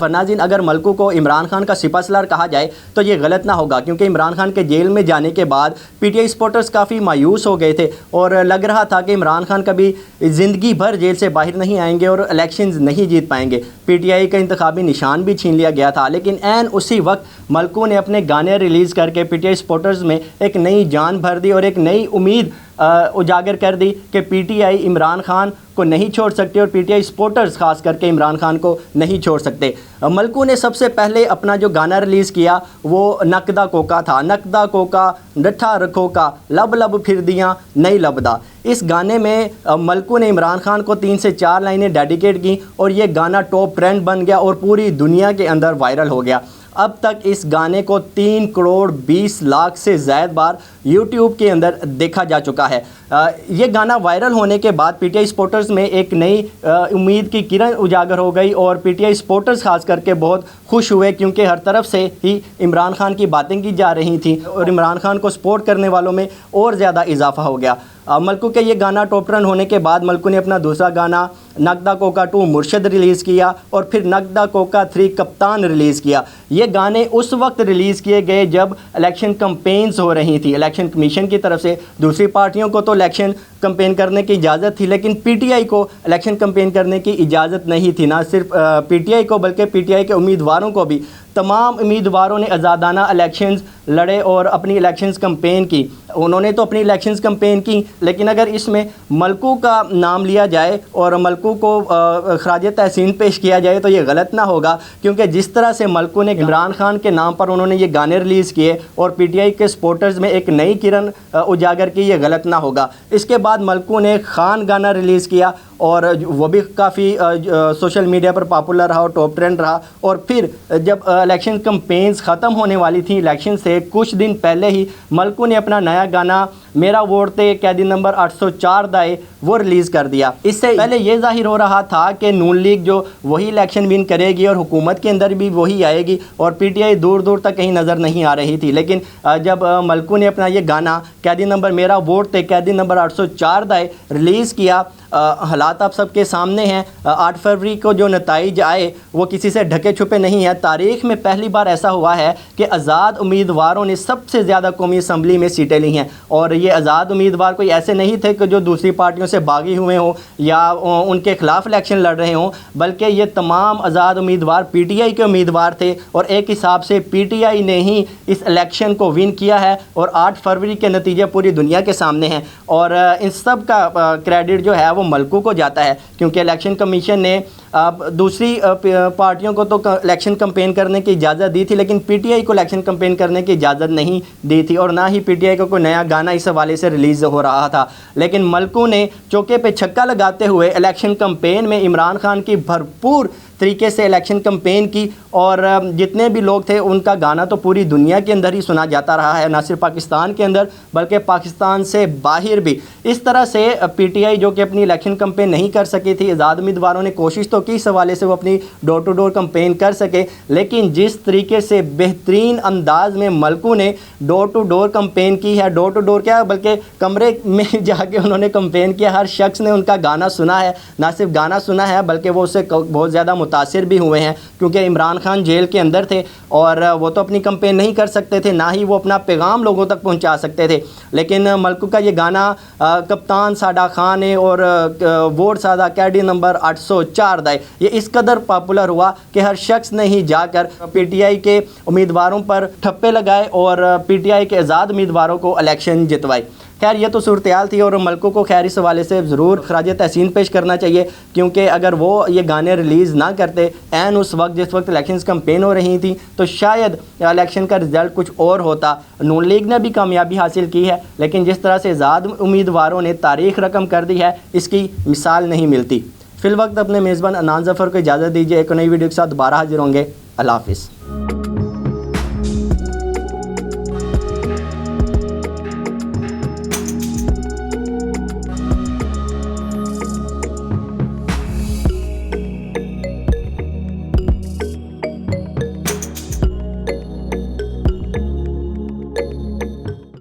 नाज़रीन, अगर मलकू को इमरान खान का सिपहसालार कहा जाए तो ये गलत ना होगा, क्योंकि इमरान खान के जेल में जाने के बाद पीटीआई सपोर्टर्स काफ़ी मायूस हो गए थे और लग रहा था कि इमरान खान कभी ज़िंदगी भर जेल से बाहर नहीं आएंगे और इलेक्शंस नहीं जीत पाएंगे। पीटीआई का इंतखाबी निशान भी छीन लिया गया था, लेकिन ऐन उसी वक्त मलकू ने अपने गाने रिलीज़ करके पीटीआई सपोर्टर्स में एक नई जान भर दी और एक नई उम्मीद उजागर कर दी कि पीटीआई इमरान खान को नहीं छोड़ सकते और पीटीआई सपोर्टर्स ख़ास करके इमरान खान को नहीं छोड़ सकते। मलकू ने सबसे पहले अपना जो गाना रिलीज़ किया वो नकदा कोका था। नकदा कोका डठा रखो का लब लब फिर दियाँ नहीं लबदा। इस गाने में मलकू ने इमरान खान को 3 से 4 लाइनें डेडिकेट की और ये गाना टॉप ट्रेंड बन गया और पूरी दुनिया के अंदर वायरल हो गया। अब तक इस गाने को 3 करोड़ 20 लाख से ज़्यादा बार यूट्यूब के अंदर देखा जा चुका है। ये गाना वायरल होने के बाद पीटीआई सपोर्टर्स में एक नई उम्मीद की किरण उजागर हो गई और पीटीआई सपोर्टर्स खास करके बहुत खुश हुए, क्योंकि हर तरफ से ही इमरान खान की बातें की जा रही थी और इमरान खान को सपोर्ट करने वालों में और ज़्यादा इजाफा हो गया। मलकू के ये गाना टॉप ट्रेंड होने के बाद मलकू ने अपना दूसरा गाना नकदा कोका 2 मुर्शद रिलीज़ किया और फिर नकदा कोका 3 कप्तान रिलीज़ किया। ये गाने उस वक्त रिलीज़ किए गए जब इलेक्शन कैंपेन्स हो रही थी। इलेक्शन कमीशन की तरफ से दूसरी पार्टियों को तो इलेक्शन कैंपेन करने की इजाज़त थी, लेकिन पीटीआई को इलेक्शन कैंपेन करने की इजाज़त नहीं थी। ना सिर्फ पीटीआई को बल्कि पीटीआई के उम्मीदवारों को भी। तमाम उम्मीदवारों ने आज़ादाना इलेक्शंस लड़े और अपनी इलेक्शंस कैंपेन की। उन्होंने तो अपनी इलेक्शंस कैंपेन की, लेकिन अगर इसमें मलकू का नाम लिया जाए और मलकू को खराज तहसीन पेश किया जाए तो ये गलत ना होगा, क्योंकि जिस तरह से मलकू ने इमरान खान के नाम पर उन्होंने ये गाने रिलीज़ किए और पीटीआई के सपोर्टर्स में एक नई किरण उजागर की, ये गलत ना होगा। इसके बाद मलकू ने खान गाना रिलीज़ किया और वो भी काफ़ी सोशल मीडिया पर पॉपुलर रहा और टॉप ट्रेंड रहा। और फिर जब इलेक्शन कैंपेन्स ख़त्म होने वाली थी इलेक्शन से कुछ दिन पहले ही मलकू ने अपना नया गाना मेरा वोट ते कैदी नंबर 804 दाए वो रिलीज़ कर दिया। इससे पहले ये जाहिर हो रहा था कि नून लीग जो वही इलेक्शन विन करेगी और हुकूमत के अंदर भी वही आएगी और पीटीआई दूर दूर तक कहीं नज़र नहीं आ रही थी। लेकिन जब मलकू ने अपना ये गाना कैदी नंबर मेरा वोट ते कैदी नंबर 804 दाए रिलीज़ किया, हालात आप सबके सामने हैं। 8 फरवरी को जो नताइज आए वो किसी से ढके छुपे नहीं है। तारीख़ में पहली बार ऐसा हुआ है कि आज़ाद उम्मीदवारों ने सबसे ज़्यादा कौमी असम्बली में सीटें ली हैं और ये आज़ाद उम्मीदवार कोई ऐसे नहीं थे कि जो दूसरी पार्टियों से बागी हुए हों या उनके ख़िलाफ़ इलेक्शन लड़ रहे हों, बल्कि ये तमाम आज़ाद उम्मीदवार पीटीआई के उम्मीदवार थे और एक हिसाब से पीटीआई ने ही इस इलेक्शन को विन किया है और 8 फरवरी के नतीजे पूरी दुनिया के सामने हैं। और इन सब का क्रेडिट जो है वो मलकू को जाता है, क्योंकि इलेक्शन कमीशन ने दूसरी पार्टियों को तो इलेक्शन कैंपेन करने की इजाज़त दी थी, लेकिन पीटीआई को इलेक्शन कैंपेन करने की इजाज़त नहीं दी थी और ना ही पीटीआई को कोई नया गाना इस हवाले से रिलीज़ हो रहा था। लेकिन मलकू ने चौके पे छक्का लगाते हुए इलेक्शन कैंपेन में इमरान खान की भरपूर तरीके से इलेक्शन कैंपेन की और जितने भी लोग थे उनका गाना तो पूरी दुनिया के अंदर ही सुना जाता रहा है, ना सिर्फ पाकिस्तान के अंदर बल्कि पाकिस्तान से बाहर भी। इस तरह से पीटीआई जो कि अपनी इलेक्शन कैंपेन नहीं कर सकी थी, आज़ाद उम्मीदवारों ने कोशिश तो की इस हवाले से वो अपनी डोर टू डोर कैंपेन कर सके, लेकिन जिस तरीके से बेहतरीन अंदाज में मलकू ने डोर टू डोर कैंपेन की है, डोर टू डोर क्या बल्कि कमरे में जाके उन्होंने कैंपेन किया, हर शख्स ने उनका गाना सुना है, ना सिर्फ गाना सुना है बल्कि वो उससे बहुत ज़्यादा मुतासिर भी हुए हैं, क्योंकि इमरान खान जेल के अंदर थे और वो तो अपनी कैंपेन नहीं कर सकते थे, ना ही वो अपना पैगाम लोगों तक पहुंचा सकते थे। लेकिन मलकू का ये गाना कप्तान साडा खान है और वोट सादा कैडी नंबर 804 दाए ये इस कदर पॉपुलर हुआ कि हर शख्स ने ही जाकर पीटीआई के उम्मीदवारों पर ठप्पे लगाए और पीटीआई के आज़ाद उम्मीदवारों को इलेक्शन जितवाए। खैर ये तो सूरत-ए-हाल थी और मलकू को खैर इस हवाले से ज़रूर खराज तहसीन पेश करना चाहिए, क्योंकि अगर वो ये गाने रिलीज़ ना करते ऐन उस वक्त जिस वक्त इलेक्शन कैंपेन हो रही थी तो शायद इलेक्शन का रिज़ल्ट कुछ और होता। नून लीग ने भी कामयाबी हासिल की है, लेकिन जिस तरह से आज़ाद उम्मीदवारों ने तारीख़ रकम कर दी है इसकी मिसाल नहीं मिलती। फ़िल वक्त अपने मेज़बान अनान ज़फ़र को इजाज़त दीजिए। एक नई वीडियो के साथ दोबारा हाजिर होंगे। अल्लाह हाफ़िज़।